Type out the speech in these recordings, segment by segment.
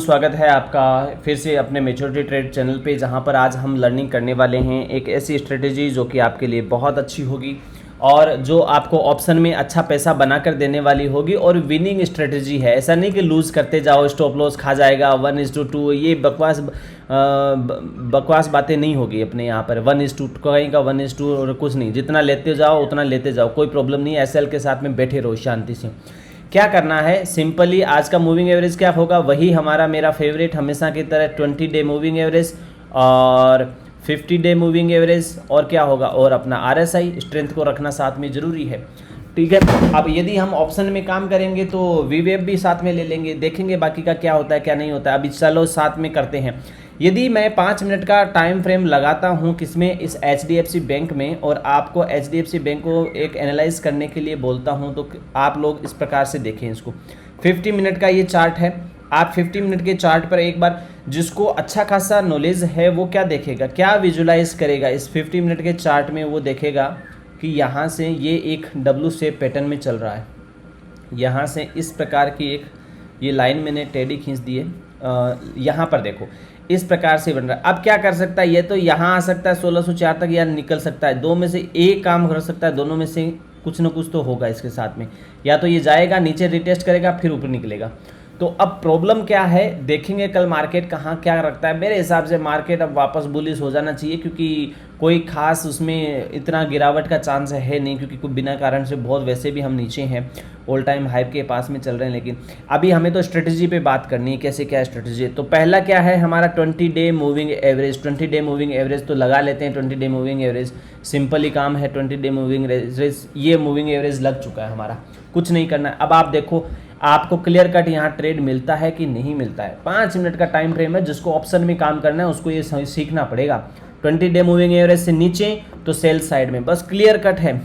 स्वागत है आपका फिर से अपने मैच्योरिटी ट्रेड चैनल पे, जहां पर आज हम लर्निंग करने वाले हैं एक ऐसी स्ट्रेटेजी जो कि आपके लिए बहुत अच्छी होगी और जो आपको ऑप्शन में अच्छा पैसा बनाकर देने वाली होगी और विनिंग स्ट्रेटेजी है। ऐसा नहीं कि लूज़ करते जाओ, स्टॉप लॉस खा जाएगा 1:2, ये बकवास बातें नहीं होगी अपने यहाँ पर। 1:2 कहीं का 1:2 और कुछ नहीं, जितना लेते जाओ उतना लेते जाओ, कोई प्रॉब्लम नहीं है। एसएल के साथ में बैठे रहो शांति से। क्या करना है, सिंपली आज का मूविंग एवरेज क्या होगा, वही हमारा मेरा फेवरेट हमेशा की तरह 20 डे मूविंग एवरेज और 50 डे मूविंग एवरेज और क्या होगा, और अपना आरएसआई स्ट्रेंथ को रखना साथ में ज़रूरी है। ठीक है, अब यदि हम ऑप्शन में काम करेंगे तो वीवेब भी साथ में ले लेंगे, देखेंगे बाकी का क्या होता है क्या नहीं होता है। अभी चलो साथ में करते हैं। यदि मैं 5 मिनट का टाइम फ्रेम लगाता हूं किसमें, इस HDFC बैंक में, और आपको HDFC बैंक को एक एनालाइज करने के लिए बोलता हूं, तो आप लोग इस प्रकार से देखें इसको। 50 मिनट का ये चार्ट है। आप 50 मिनट के चार्ट पर एक बार, जिसको अच्छा खासा नॉलेज है वो क्या देखेगा, क्या विजुलाइज करेगा इस 50 मिनट के चार्ट में, वो देखेगा कि यहाँ से ये एक W शेप पैटर्न में चल रहा है। यहाँ से इस प्रकार की एक ये लाइन मैंने टेढ़ी खींच दी है। यहाँ पर देखो इस प्रकार से बन रहा है। अब क्या कर सकता है, ये तो यहाँ आ सकता है 1604 तक, या निकल सकता है। दो में से एक काम कर सकता है, दोनों में से कुछ ना कुछ तो होगा इसके साथ में। या तो ये जाएगा नीचे रिटेस्ट करेगा फिर ऊपर निकलेगा। तो अब प्रॉब्लम क्या है, देखेंगे कल मार्केट कहाँ क्या रखता है। मेरे हिसाब से मार्केट अब वापस बुलिश हो जाना चाहिए, क्योंकि कोई खास उसमें इतना गिरावट का चांस है नहीं, क्योंकि कोई बिना कारण से बहुत, वैसे भी हम नीचे हैं, ऑल टाइम हाइप के पास में चल रहे हैं। लेकिन अभी हमें तो स्ट्रेटजी पे बात करनी है, कैसे क्या स्ट्रेटजी है। तो पहला क्या है हमारा 20 day moving average. 20 day moving average तो लगा लेते हैं। 20 डे मूविंग एवरेज सिंपल ही काम है। 20 डे मूविंग एवरेज, ये मूविंग एवरेज लग चुका है हमारा, कुछ नहीं करना है। अब आप देखो आपको क्लियर कट यहाँ ट्रेड मिलता है कि नहीं मिलता है। 5 मिनट का टाइम फ्रेम है, जिसको ऑप्शन में काम करना है उसको ये सीखना पड़ेगा। 20 डे मूविंग एवरेज से नीचे तो सेल साइड में, बस क्लियर कट है।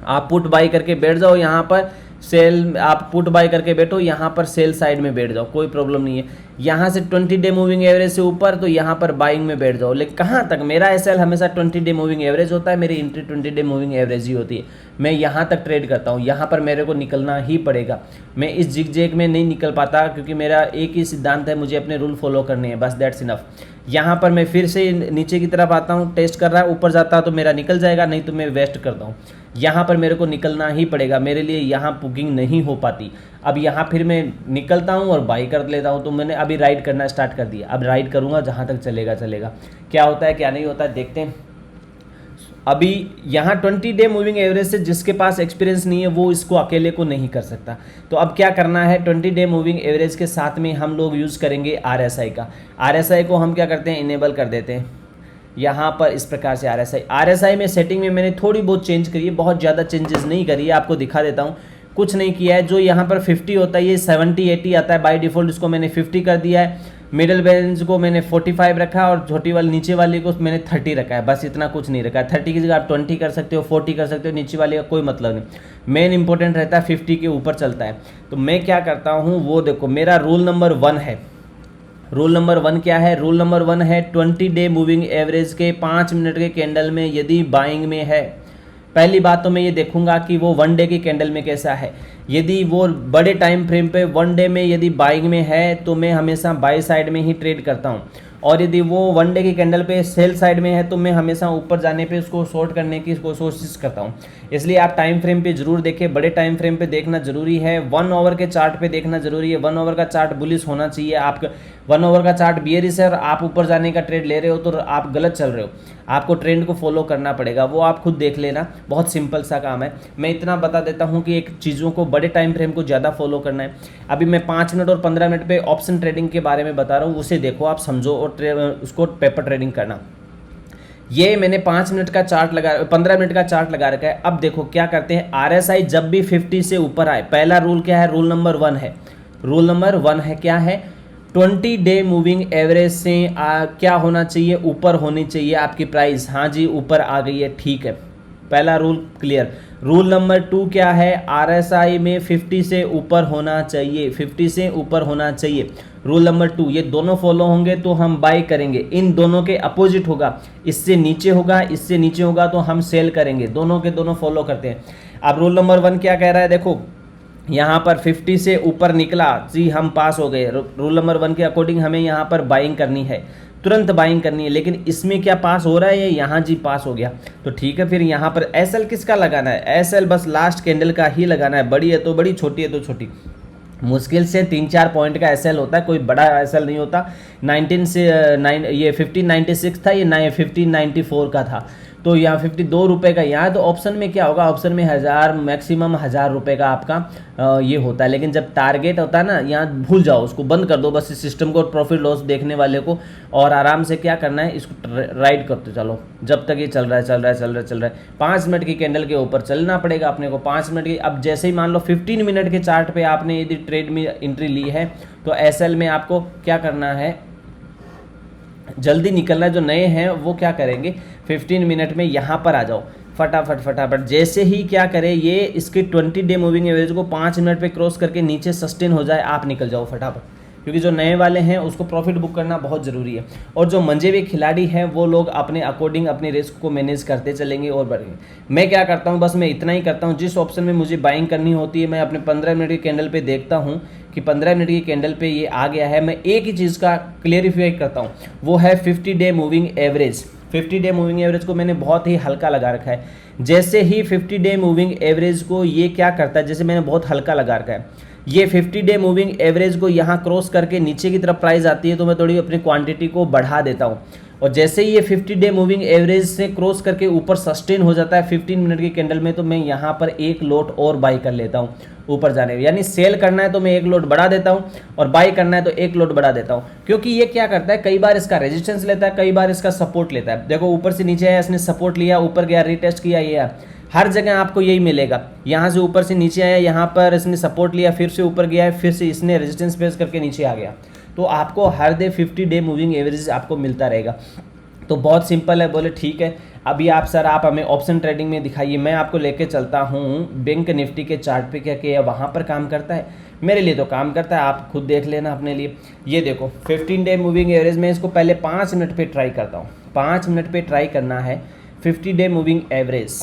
आप पुट बाई करके बैठ जाओ यहाँ पर, सेल आप पुट बाई करके बैठो यहाँ पर, सेल साइड में बैठ जाओ, कोई प्रॉब्लम नहीं है। यहाँ से 20 डे मूविंग एवरेज से ऊपर तो यहाँ पर बाइंग में बैठ जाओ। लेकिन कहाँ तक, मेरा एसएल हमेशा 20 डे मूविंग एवरेज होता है, मेरी एंट्री 20 डे मूविंग एवरेज ही होती है। मैं यहाँ तक ट्रेड करता हूँ, यहाँ पर मेरे को निकलना ही पड़ेगा। मैं इस जिग-जैग में नहीं निकल पाता, क्योंकि मेरा एक ही सिद्धांत है, मुझे अपने रूल फॉलो करने हैं, बस दैट्स इनफ। यहाँ पर मैं फिर से नीचे की तरफ आता हूँ, टेस्ट कर रहा है, ऊपर जाता तो मेरा निकल जाएगा, नहीं तो मैं वेस्ट करता हूँ। यहाँ पर मेरे को निकलना ही पड़ेगा, मेरे लिए यहाँ बुकिंग नहीं हो पाती। अब यहाँ फिर मैं निकलता हूँ और बाई कर लेता हूँ। तो मैंने अभी राइड करना स्टार्ट कर दिया, अब राइड करूँगा, जहाँ तक चलेगा चलेगा। क्या होता है क्या नहीं होता है देखते हैं। अभी यहाँ 20 डे मूविंग एवरेज से जिसके पास एक्सपीरियंस नहीं है वो इसको अकेले को नहीं कर सकता। तो अब क्या करना है, 20 डे मूविंग एवरेज के साथ में हम लोग यूज़ करेंगे RSI का। RSI को हम क्या करते हैं, इनेबल कर देते हैं यहाँ पर इस प्रकार से। RSI में सेटिंग में मैंने थोड़ी बहुत चेंज करी है, बहुत ज़्यादा चेंजेस नहीं करी है, आपको दिखा देता हूँ। कुछ नहीं किया है। जो यहाँ पर 50 होता है, ये 70-80 आता है बाय डिफ़ॉल्ट, इसको मैंने 50 कर दिया है। मिडिल बैलेंस को मैंने 45 रखा और छोटी वाली नीचे वाली को मैंने 30 रखा है, बस इतना, कुछ नहीं रखा है। 30 की जगह आप 20 कर सकते हो, 40 कर सकते हो, नीचे वाले का कोई मतलब नहीं। मेन इंपॉर्टेंट रहता है 50 के ऊपर चलता है। तो मैं क्या करता हूँ वो देखो, मेरा रूल नंबर 1 है। रूल नंबर 1 क्या है, रूल नंबर 1 है 20 डे मूविंग एवरेज के 5 मिनट के कैंडल में यदि बाइंग में है, पहली बात तो मैं ये देखूंगा कि वो 1 डे की कैंडल में कैसा है। यदि वो बड़े टाइम फ्रेम पे 1 डे में यदि बाइंग में है तो मैं हमेशा बाई साइड में ही ट्रेड करता हूँ, और यदि वो 1 डे की कैंडल पे सेल साइड में है तो मैं हमेशा ऊपर जाने पे उसको शॉर्ट करने की कोशिश करता हूँ। इसलिए आप टाइम फ्रेम पे जरूर देखें, बड़े टाइम फ्रेम पे देखना जरूरी है, 1 आवर के चार्ट पे देखना जरूरी है। 1 आवर का चार्ट बुलिश होना चाहिए आपका। 1 आवर का चार्ट बियरिश है और आप ऊपर जाने का ट्रेड ले रहे हो तो आप गलत चल रहे हो, आपको ट्रेंड को फॉलो करना पड़ेगा, वो आप खुद देख लेना, बहुत सिंपल सा काम है। मैं इतना बता देता हूँ कि एक चीज़ों को, बड़े टाइम फ्रेम को ज़्यादा फॉलो करना है। अभी मैं 5 मिनट और 15 मिनट पे ऑप्शन ट्रेडिंग के बारे में बता रहा हूँ, उसे देखो, आप समझो और उसको पेपर ट्रेडिंग करना। ये मैंने 5 मिनट का चार्ट लगा, 15 मिनट का चार्ट लगा रखा है। अब देखो क्या करते हैं, RSI जब भी 50 से ऊपर आए, पहला रूल क्या है, रूल नंबर 1 है। रूल नंबर 1 है क्या है, 20 डे मूविंग एवरेज से क्या होना चाहिए, ऊपर होनी चाहिए आपकी प्राइस। हाँ जी, ऊपर आ गई है, ठीक है, पहला रूल क्लियर। रूल नंबर 2 क्या है, RSI में 50 से ऊपर होना चाहिए, 50 से ऊपर होना चाहिए। रूल नंबर 2, ये दोनों फॉलो होंगे तो हम बाई करेंगे। इन दोनों के अपोजिट होगा, इससे नीचे होगा, इससे नीचे होगा तो हम सेल करेंगे। दोनों के दोनों फॉलो करते हैं। अब रूल नंबर 1 क्या कह रहा है, देखो यहाँ पर 50 से ऊपर निकला जी, हम पास हो गए। रूल नंबर 1 के अकॉर्डिंग हमें यहाँ पर बाइंग करनी है, तुरंत बाइंग करनी है। लेकिन इसमें क्या पास हो रहा है, ये यहाँ जी पास हो गया, तो ठीक है। फिर यहाँ पर एसएल किसका लगाना है, एसएल बस लास्ट कैंडल का ही लगाना है। बड़ी है तो बड़ी, छोटी है तो छोटी। मुश्किल से 3-4 पॉइंट का एसएल होता है, कोई बड़ा एसएल नहीं होता। 19 से 9 ये 1596 था, ये 1594 का था। तो यहाँ 52 रुपये का यहाँ, तो ऑप्शन में क्या होगा, ऑप्शन में 1000 मैक्सिमम 1000 रुपये का आपका ये होता है। लेकिन जब टारगेट होता है ना, यहाँ भूल जाओ, उसको बंद कर दो बस इस सिस्टम को, प्रॉफिट लॉस देखने वाले को। और आराम से क्या करना है, इसको राइड करते चलो जब तक ये चल रहा है। 5 मिनट की कैंडल के ऊपर चलना पड़ेगा अपने को, 5 मिनट की। अब जैसे ही मान लो 15 मिनट के चार्ट पे आपने यदि ट्रेड में एंट्री ली है, तो एसएल में आपको क्या करना है, जल्दी निकलना है। जो नए हैं वो क्या करेंगे, 15 मिनट में यहाँ पर आ जाओ फटाफट। जैसे ही क्या करें, ये इसके 20 डे मूविंग एवरेज को 5 मिनट पे क्रॉस करके नीचे सस्टेन हो जाए, आप निकल जाओ फटाफट। क्योंकि जो नए वाले हैं उसको प्रॉफिट बुक करना बहुत ज़रूरी है। और जो मंजे हुए खिलाड़ी हैं वो लोग अपने अकॉर्डिंग अपने रिस्क को मैनेज करते चलेंगे और बढ़ेंगे। मैं क्या करता हूँ, बस मैं इतना ही करता हूँ, जिस ऑप्शन में मुझे बाइंग करनी होती है मैं अपने 15 मिनट की कैंडल पे देखता हूँ कि 15 मिनट की कैंडल पे ये आ गया है। मैं एक ही चीज़ का क्लियरिफाई करता हूँ, वो है 50 day moving average. 50 day moving average को मैंने बहुत ही हल्का लगा रखा है। जैसे ही 50 डे मूविंग एवरेज को ये क्या करता है, जैसे मैंने बहुत हल्का लगा रखा है, ये 50 डे मूविंग एवरेज को यहाँ क्रॉस करके नीचे की तरफ प्राइस आती है तो मैं थोड़ी अपनी क्वांटिटी को बढ़ा देता हूँ। और जैसे ही ये 50 डे मूविंग एवरेज से क्रॉस करके ऊपर सस्टेन हो जाता है 15 मिनट की कैंडल में, तो मैं यहाँ पर एक लोट और बाई कर लेता हूँ ऊपर जाने में। यानी सेल करना है तो मैं एक लोट बढ़ा देता हूँ और बाई करना है तो एक लोट बढ़ा देता हूँ। क्योंकि ये क्या करता है, कई बार इसका रेजिस्टेंस लेता है, कई बार इसका सपोर्ट लेता है। देखो ऊपर से नीचे आया, इसने सपोर्ट लिया, ऊपर गया, रिटेस्ट किया, ये हर जगह आपको यही मिलेगा। यहाँ से ऊपर से नीचे आया, यहाँ पर इसने सपोर्ट लिया, फिर से ऊपर गया है, फिर से इसने रेजिस्टेंस फेस करके नीचे आ गया। तो आपको हर डे 50 डे मूविंग एवरेज आपको मिलता रहेगा। तो बहुत सिंपल है। बोले ठीक है, अभी आप सर आप हमें ऑप्शन ट्रेडिंग में दिखाइए। मैं आपको लेके चलता हूँ बैंक निफ्टी के चार्ट पे, क्या क्या वहाँ पर काम करता है। मेरे लिए तो काम करता है, आप खुद देख लेना अपने लिए। ये देखो 15 डे मूविंग एवरेज में इसको पहले 5 मिनट पे ट्राई करता हूँ। 5 मिनट पे ट्राई करना है 50 डे मूविंग एवरेज।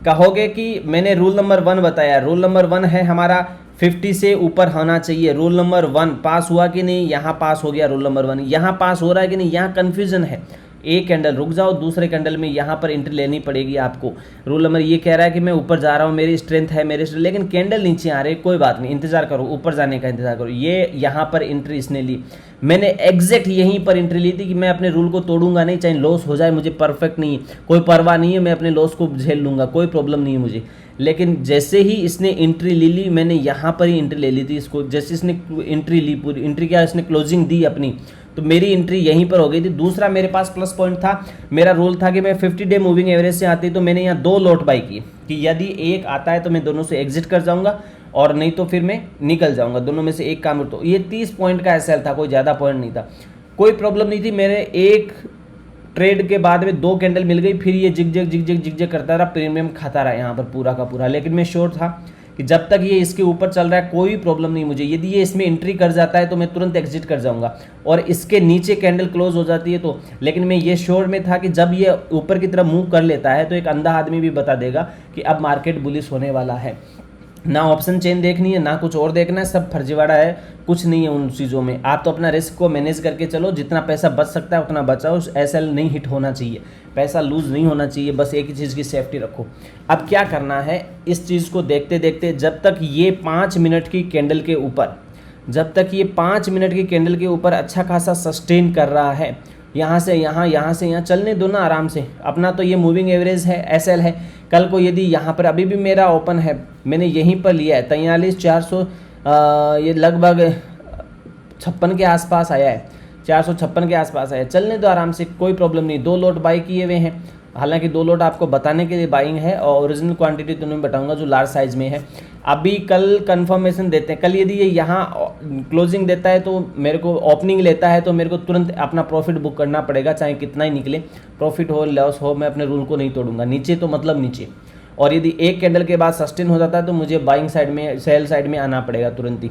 कहोगे कि मैंने रूल नंबर 1 बताया, रूल नंबर 1 है हमारा 50 से ऊपर होना चाहिए। रूल नंबर 1 पास हुआ कि नहीं, यहाँ पास हो गया। रूल नंबर 1 यहाँ पास हो रहा है कि नहीं, यहाँ कन्फ्यूजन है। एक कैंडल रुक जाओ, दूसरे कैंडल में यहाँ पर एंट्री लेनी पड़ेगी आपको। रूल नंबर ये कह रहा है कि मैं ऊपर जा रहा हूँ, मेरी स्ट्रेंथ है, लेकिन कैंडल नीचे आ रही है, कोई बात नहीं, इंतजार करो, ऊपर जाने का इंतजार करो। ये यहाँ पर एंट्री इसने ली, मैंने एग्जैक्ट यहीं पर एंट्री ली थी कि मैं अपने रूल को तोड़ूंगा नहीं, चाहे लॉस हो जाए मुझे परफेक्ट नहीं है, कोई परवाह नहीं है, मैं अपने लॉस को झेल लूंगा, कोई प्रॉब्लम नहीं है मुझे। लेकिन जैसे ही इसने एंट्री ले ली, मैंने यहाँ पर ही एंट्री ले ली थी इसको। जैसे इसने एंट्री ली, पूरी एंट्री क्या, इसने क्लोजिंग दी अपनी, तो मेरी एंट्री यहीं पर हो गई थी। दूसरा मेरे पास प्लस पॉइंट था, मेरा रूल था कि मैं 50 डे मूविंग एवरेज से आती, तो मैंने यहाँ 2 लॉट बाई की कि यदि एक आता है तो मैं दोनों से एग्जिट कर जाऊंगा और नहीं तो फिर मैं निकल जाऊंगा, दोनों में से एक काम। तो ये 30 पॉइंट का एसएल था, कोई ज़्यादा पॉइंट नहीं था, कोई प्रॉब्लम नहीं थी। मेरे एक ट्रेड के बाद में 2 कैंडल मिल गई, फिर ये जिग करता रहा, प्रीमियम खाता रहा यहाँ पर पूरा का पूरा। लेकिन मैं श्योर था कि जब तक ये इसके ऊपर चल रहा है कोई प्रॉब्लम नहीं मुझे। यदि ये इसमें एंट्री कर जाता है तो मैं तुरंत एग्जिट कर जाऊंगा और इसके नीचे कैंडल क्लोज हो जाती है तो। लेकिन मैं ये श्योर में था कि जब ये ऊपर की तरफ मूव कर लेता है तो एक अंधा आदमी भी बता देगा कि अब मार्केट बुलिश होने वाला है। ना ऑप्शन चेन देखनी है, ना कुछ और देखना है, सब फर्जीवाड़ा है, कुछ नहीं है उन चीज़ों में। आप तो अपना रिस्क को मैनेज करके चलो, जितना पैसा बच सकता है उतना बचाओ। एसएल नहीं हिट होना चाहिए, पैसा लूज नहीं होना चाहिए, बस एक ही चीज़ की सेफ्टी रखो। अब क्या करना है, इस चीज़ को देखते देखते जब तक ये 5 मिनट की कैंडल के ऊपर, जब तक ये 5 मिनट की कैंडल के ऊपर अच्छा खासा सस्टेन कर रहा है, यहाँ से यहाँ, यहाँ से यहाँ, चलने दो ना आराम से। अपना तो ये मूविंग एवरेज है, एसएल है। कल को यदि यहाँ पर, अभी भी मेरा ओपन है, मैंने यहीं पर लिया है 43,400, ये लगभग 56 के आसपास आया है, 456 के आसपास आया है। चलने दो आराम से, कोई प्रॉब्लम नहीं। 2 लॉट बाई किए हुए हैं, हालांकि 2 लॉट आपको बताने के लिए बाइंग है और ओरिजिनल क्वांटिटी तो मैं बताऊंगा जो लार्ज साइज में है। अभी कल कंफर्मेशन देते हैं, कल यदि ये यहाँ क्लोजिंग देता है तो मेरे को, ओपनिंग लेता है तो मेरे को तुरंत अपना प्रॉफिट बुक करना पड़ेगा, चाहे कितना ही निकले, प्रॉफिट हो लॉस हो, मैं अपने रूल को नहीं तोड़ूंगा। नीचे तो मतलब नीचे, और यदि एक कैंडल के बाद सस्टेन हो जाता है तो मुझे बाइंग साइड में, सेल साइड में आना पड़ेगा तुरंत ही।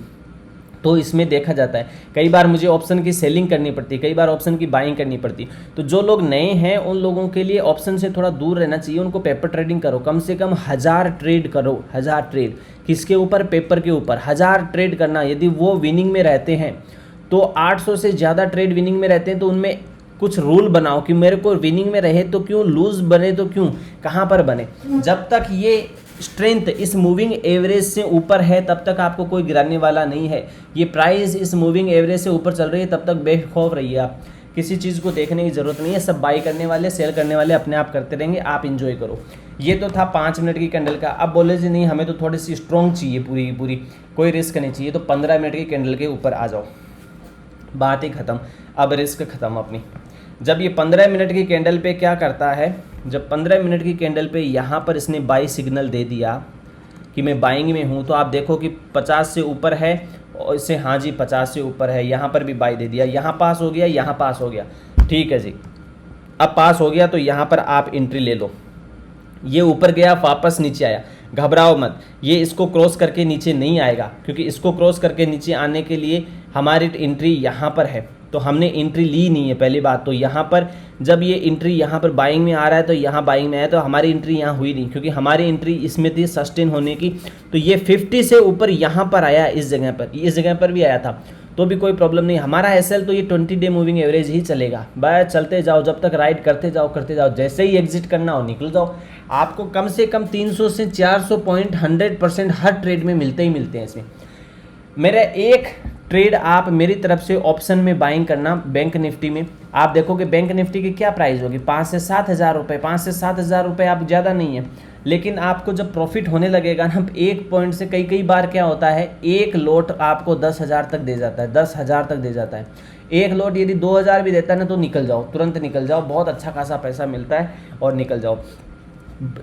तो इसमें देखा जाता है कई बार मुझे ऑप्शन की सेलिंग करनी पड़ती है, कई बार ऑप्शन की बाइंग करनी पड़ती है। तो जो लोग नए हैं उन लोगों के लिए ऑप्शन से थोड़ा दूर रहना चाहिए, उनको पेपर ट्रेडिंग करो, कम से कम 1000 ट्रेड करो, 1000 ट्रेड। किसके ऊपर? पेपर के ऊपर 1000 ट्रेड करना। यदि वो विनिंग में रहते हैं तो 800 से ज़्यादा ट्रेड विनिंग में रहते हैं तो उनमें कुछ रूल बनाओ कि मेरे को विनिंग में रहे तो क्यों, लूज बने तो क्यों, कहाँ पर बने। जब तक ये स्ट्रेंथ इस मूविंग एवरेज से ऊपर है तब तक आपको कोई गिराने वाला नहीं है। ये प्राइस इस मूविंग एवरेज से ऊपर चल रही है तब तक बेखौफ रहिए आप, किसी चीज़ को देखने की ज़रूरत नहीं है। सब बाई करने वाले, सेल करने वाले अपने आप करते रहेंगे, आप इंजॉय करो। ये तो था 5 मिनट की कैंडल का। अब बोले जी नहीं हमें तो थोड़ी सी स्ट्रॉन्ग चाहिए, पूरी की पूरी कोई रिस्क नहीं चाहिए, तो 15 मिनट की कैंडल के ऊपर आ जाओ, बात ही ख़त्म। अब रिस्क ख़त्म अपनी। जब ये 15 मिनट की कैंडल पे क्या करता है, जब 15 मिनट की कैंडल पे यहाँ पर इसने बाई सिग्नल दे दिया कि मैं बाइंग में हूँ, तो आप देखो कि 50 से ऊपर है और इससे, हाँ जी 50 से ऊपर है, यहाँ पर भी बाई दे दिया, यहाँ पास हो गया, यहाँ पास हो गया, ठीक है जी। अब पास हो गया तो यहाँ पर आप एंट्री ले लो। ये ऊपर गया, वापस नीचे आया, घबराओ मत, ये इसको क्रॉस करके नीचे नहीं आएगा, क्योंकि इसको क्रॉस करके नीचे आने के लिए हमारी एंट्री यहाँ पर है, तो हमने एंट्री ली नहीं है पहली बात। तो यहाँ पर जब ये एंट्री यहाँ पर बाइंग में आ रहा है तो यहाँ बाइंग में आया, तो हमारी एंट्री यहाँ हुई नहीं, क्योंकि हमारी एंट्री इसमें थी सस्टेन होने की। तो ये 50 से ऊपर यहाँ पर आया, इस जगह पर भी आया था, तो भी कोई प्रॉब्लम नहीं। हमारा एसएल तो ये 20 डे मूविंग एवरेज ही चलेगा, बस चलते जाओ, जब तक राइड करते जाओ, जैसे ही एग्जिट करना हो निकल जाओ। आपको कम से कम 300 से 400 पॉइंट 100% हर ट्रेड में मिलते ही मिलते हैं। इसमें मेरा एक ट्रेड आप मेरी तरफ से ऑप्शन में बाइंग करना बैंक निफ्टी में। आप देखोगे बैंक निफ्टी की क्या प्राइस होगी, 5 से 7 हज़ार रुपये, 5 से 7 हज़ार रुपये आप ज़्यादा नहीं है, लेकिन आपको जब प्रॉफिट होने लगेगा ना, एक पॉइंट से कई बार क्या होता है, एक लोट आपको 10,000 तक दे जाता है, 10,000 तक दे जाता है। एक लोट यदि 2,000 भी देता है ना तो निकल जाओ, तुरंत निकल जाओ, बहुत अच्छा खासा पैसा मिलता है और निकल जाओ।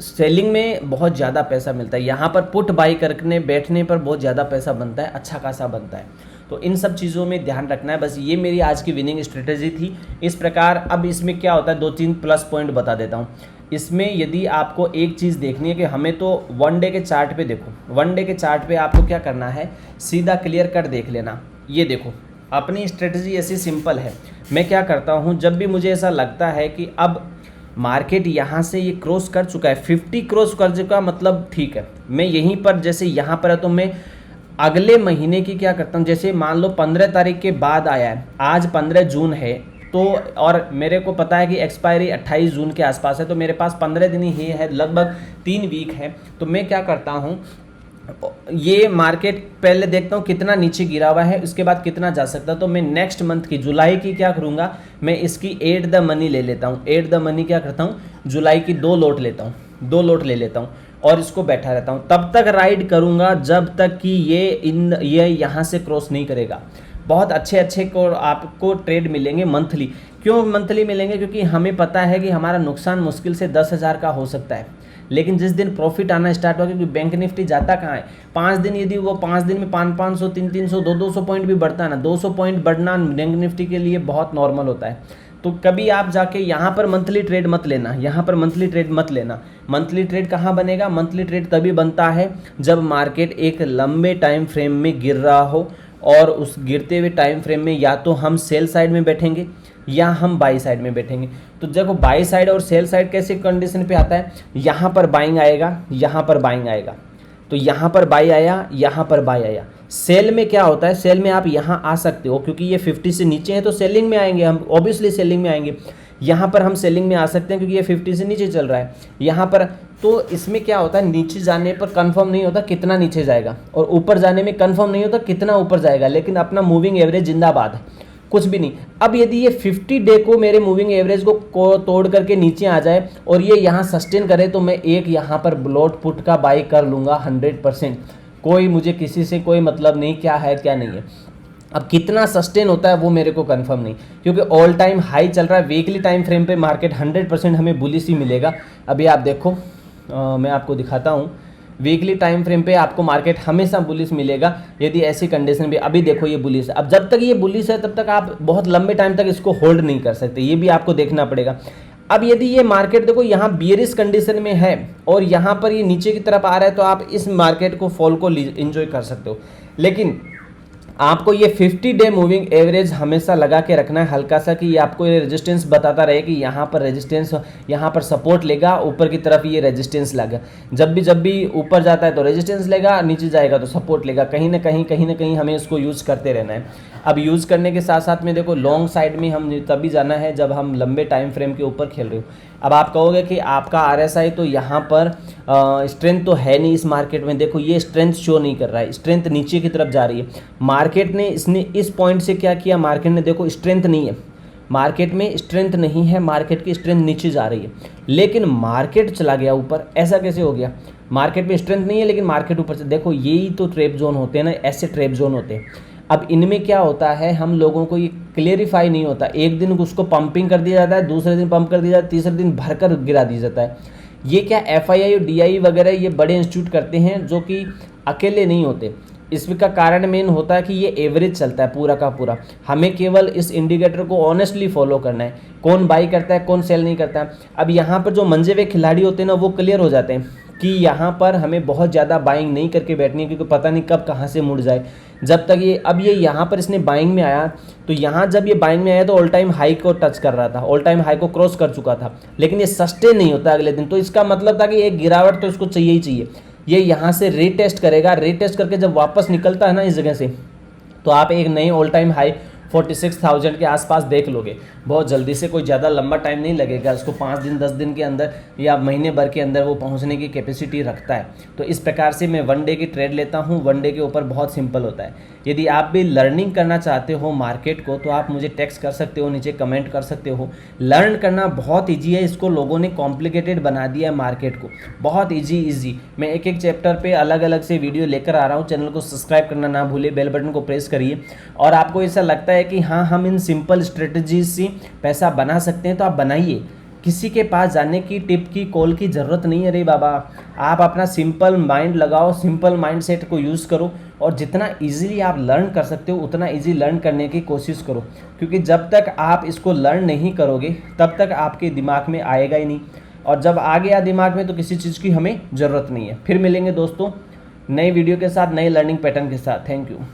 सेलिंग में बहुत ज़्यादा पैसा मिलता है, यहाँ पर पुट बाई करने बैठने पर बहुत ज़्यादा पैसा बनता है, अच्छा खासा बनता है। तो इन सब चीज़ों में ध्यान रखना है। बस ये मेरी आज की विनिंग स्ट्रेटेजी थी। इस प्रकार अब इसमें क्या होता है, 2-3 प्लस पॉइंट बता देता हूँ। इसमें यदि आपको एक चीज़ देखनी है कि हमें तो 1 डे के चार्ट पे देखो, 1 डे के चार्ट पे आपको क्या करना है, सीधा क्लियर कट देख लेना। ये देखो अपनी स्ट्रेटेजी ऐसी सिंपल है। मैं क्या करता हूँ, जब भी मुझे ऐसा लगता है कि अब मार्केट यहाँ से ये क्रॉस कर चुका है, 50 क्रॉस कर चुका, मतलब ठीक है, मैं यहीं पर जैसे यहाँ पर है तो मैं अगले महीने की क्या करता हूँ, जैसे मान लो 15 तारीख के बाद आया है, आज 15 जून है, तो और मेरे को पता है कि एक्सपायरी 28 जून के आसपास है, तो मेरे पास 15 दिन ही है, लगभग 3 वीक है। तो मैं क्या करता हूँ, ये मार्केट पहले देखता हूँ कितना नीचे गिरा हुआ है, उसके बाद कितना जा सकता है। तो मैं नेक्स्ट मंथ की जुलाई की क्या करूँगा, मैं इसकी एट द मनी ले लेता हूँ। एट द मनी क्या करता हूँ, जुलाई की 2 लोट लेता हूँ, 2 लोट ले लेता हूँ और इसको बैठा रहता हूँ। तब तक राइड करूँगा जब तक कि ये यहाँ से क्रॉस नहीं करेगा। बहुत अच्छे को आपको ट्रेड मिलेंगे मंथली। क्यों मंथली मिलेंगे, क्योंकि हमें पता है कि हमारा नुकसान मुश्किल से 10,000 का हो सकता है, लेकिन जिस दिन प्रॉफिट आना स्टार्ट होगा, क्योंकि बैंक निफ्टी जाता कहाँ है, 5 दिन, यदि वो 5 दिन में 500, 300, 200 पॉइंट भी बढ़ता है ना, 200 पॉइंट बढ़ना बैंक निफ्टी के लिए बहुत नॉर्मल होता है। तो कभी आप जाके यहाँ पर मंथली ट्रेड मत लेना, यहाँ पर मंथली ट्रेड मत लेना। मंथली ट्रेड कहाँ बनेगा, मंथली ट्रेड तभी बनता है जब मार्केट एक लंबे टाइम फ्रेम में गिर रहा हो, और उस गिरते हुए टाइम फ्रेम में या तो हम सेल साइड में बैठेंगे या हम बाई साइड में बैठेंगे। तो देखो बाई साइड और सेल साइड कैसे कंडीशन पे आता है, यहाँ पर बाइंग आएगा, यहाँ पर बाइंग आएगा, तो यहाँ पर बाई आया, यहाँ पर बाई आया। सेल में क्या होता है, सेल में आप यहाँ आ सकते हो, क्योंकि ये 50 से नीचे है तो सेलिंग में आएंगे हम, ऑब्वियसली सेलिंग में आएंगे। यहाँ पर हम सेलिंग में आ सकते हैं क्योंकि ये 50 से नीचे चल रहा है यहाँ पर। तो इसमें क्या होता है, नीचे जाने पर कंफर्म नहीं होता कितना नीचे जाएगा, और ऊपर जाने में कंफर्म नहीं होता कितना ऊपर जाएगा, लेकिन अपना मूविंग एवरेज जिंदाबाद है, कुछ भी नहीं। अब यदि ये 50 डे को मेरे मूविंग एवरेज को तोड़ करके नीचे आ जाए और ये यहाँ सस्टेन करे, तो मैं एक यहाँ पर ब्लॉट पुट का बाई कर लूँगा 100%। कोई मुझे किसी से कोई मतलब नहीं क्या है क्या नहीं है। अब कितना सस्टेन होता है वो मेरे को कंफर्म नहीं, क्योंकि ऑल टाइम हाई चल रहा है। वीकली टाइम फ्रेम पे मार्केट 100% हमें बुलिश ही मिलेगा। अभी आप देखो, मैं आपको दिखाता हूँ, वीकली टाइम फ्रेम पे आपको मार्केट हमेशा बुलिश मिलेगा यदि ऐसी कंडीशन भी। अभी देखो ये बुलिश है, अब जब तक ये बुलिश है तब तक आप बहुत लंबे टाइम तक इसको होल्ड नहीं कर सकते, ये भी आपको देखना पड़ेगा। अब यदि ये मार्केट देखो यहाँ बियरिश कंडीशन में है और यहाँ पर ये नीचे की तरफ आ रहा है, तो आप इस मार्केट को फॉल को एंजॉय कर सकते हो। लेकिन आपको ये 50 डे मूविंग एवरेज हमेशा लगा के रखना है हल्का सा, कि ये आपको ये रेजिस्टेंस बताता रहे कि यहाँ पर रेजिस्टेंस, यहाँ पर सपोर्ट लेगा, ऊपर की तरफ ये रेजिस्टेंस लगा। जब भी ऊपर जाता है तो रेजिस्टेंस लेगा, नीचे जाएगा तो सपोर्ट लेगा। कहीं ना कहीं हमें इसको यूज़ करते रहना है। अब यूज़ करने के साथ साथ में देखो लॉन्ग साइड में हम तभी जाना है जब हम लंबे टाइम फ्रेम के ऊपर खेल रहे हो। अब आप कहोगे कि आपका RSI तो यहाँ पर स्ट्रेंथ तो है नहीं इस मार्केट में, देखो ये स्ट्रेंथ शो नहीं कर रहा है, स्ट्रेंथ नीचे की तरफ जा रही है। मार्केट ने इसने इस पॉइंट से क्या किया, मार्केट ने देखो स्ट्रेंथ नहीं है, मार्केट में स्ट्रेंथ नहीं है, मार्केट की स्ट्रेंथ नीचे जा रही है, लेकिन मार्केट चला गया ऊपर। ऐसा कैसे हो गया? मार्केट में स्ट्रेंथ नहीं है लेकिन मार्केट ऊपर से, देखो यही तो ट्रैप जोन होते हैं ना, ऐसे ट्रैप जोन होते हैं। अब इनमें क्या होता है, हम लोगों को ये क्लियरिफाई नहीं होता। एक दिन उसको पंपिंग कर दिया जाता है, दूसरे दिन पंप कर दिया जाता है, तीसरे दिन भरकर गिरा दिया जाता है। ये क्या FII और DI वगैरह ये बड़े इंस्टीट्यूट करते हैं, जो कि अकेले नहीं होते। इसका कारण मेन होता है कि ये एवरेज चलता है पूरा का पूरा। हमें केवल इस इंडिकेटर को ऑनेस्टली फॉलो करना है, कौन बाई करता है कौन सेल नहीं करता है। अब यहाँ पर जो मंजे हुए खिलाड़ी होते हैं ना, वो क्लियर हो जाते हैं कि यहाँ पर हमें बहुत ज़्यादा बाइंग नहीं करके बैठनी है, क्योंकि पता नहीं कब कहाँ से मुड़ जाए। जब तक ये अब ये यहाँ पर इसने बाइंग में आया, तो यहाँ जब ये बाइंग में आया तो ऑल टाइम हाई को टच कर रहा था, ऑल टाइम हाई को क्रॉस कर चुका था, लेकिन ये सस्टेन नहीं होता अगले दिन। तो इसका मतलब था कि एक गिरावट तो इसको चाहिए ही चाहिए। ये यहाँ से रीटेस्ट करेगा, रीटेस्ट करके जब वापस निकलता है ना इस जगह से, तो आप एक नई ऑल टाइम हाई 46,000 के आसपास देख लोगे बहुत जल्दी से। कोई ज़्यादा लंबा टाइम नहीं लगेगा, उसको 5 दिन 10 दिन के अंदर या महीने भर के अंदर वो पहुंचने की कैपेसिटी रखता है। तो इस प्रकार से मैं 1 डे की ट्रेड लेता हूं। 1 डे के ऊपर बहुत सिंपल होता है। यदि आप भी लर्निंग करना चाहते हो मार्केट को, तो आप मुझे टेक्स्ट कर सकते हो, नीचे कमेंट कर सकते हो। लर्न करना बहुत ईजी है, इसको लोगों ने कॉम्प्लिकेटेड बना दिया है मार्केट को, बहुत ईजी। मैं एक एक चैप्टर पे अलग अलग से वीडियो लेकर आ रहा हूँ। चैनल को सब्सक्राइब करना ना भूलिए, बेल बटन को प्रेस करिए। और आपको ऐसा लगता है कि हाँ हम इन सिंपल स्ट्रेटजीज से पैसा बना सकते हैं, तो आप बनाइए। किसी के पास जाने की, टिप की, कॉल की ज़रूरत नहीं है रे बाबा। आप अपना सिंपल माइंड लगाओ, सिंपल माइंडसेट को यूज़ करो, और जितना इजीली आप लर्न कर सकते हो उतना इजी लर्न करने की कोशिश करो। क्योंकि जब तक आप इसको लर्न नहीं करोगे तब तक आपके दिमाग में आएगा ही नहीं, और जब आ गया दिमाग में तो किसी चीज़ की हमें ज़रूरत नहीं है। फिर मिलेंगे दोस्तों नई वीडियो के साथ, नए लर्निंग पैटर्न के साथ। Thank you.